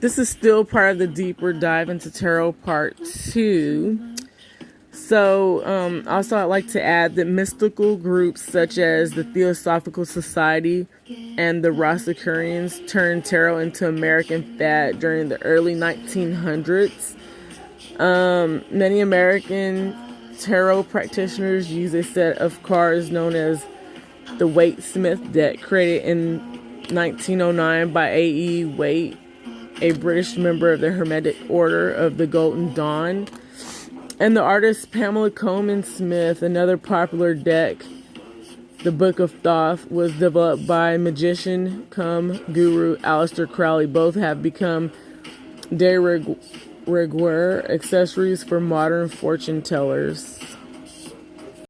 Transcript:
This is still part of the deeper dive into tarot part 2. So, also I'd like to add that mystical groups such as the Theosophical Society and the Rosicrucians turned tarot into American fad during the early 1900s. Many American tarot practitioners use a set of cards known as the Waite-Smith deck, created in 1909 by A.E. Waite, a British member of the Hermetic Order of the Golden Dawn. And the artist Pamela Coleman Smith. Another popular deck, the Book of Thoth, was developed by magician cum guru Aleister Crowley. Both have become de rigueur accessories for modern fortune tellers.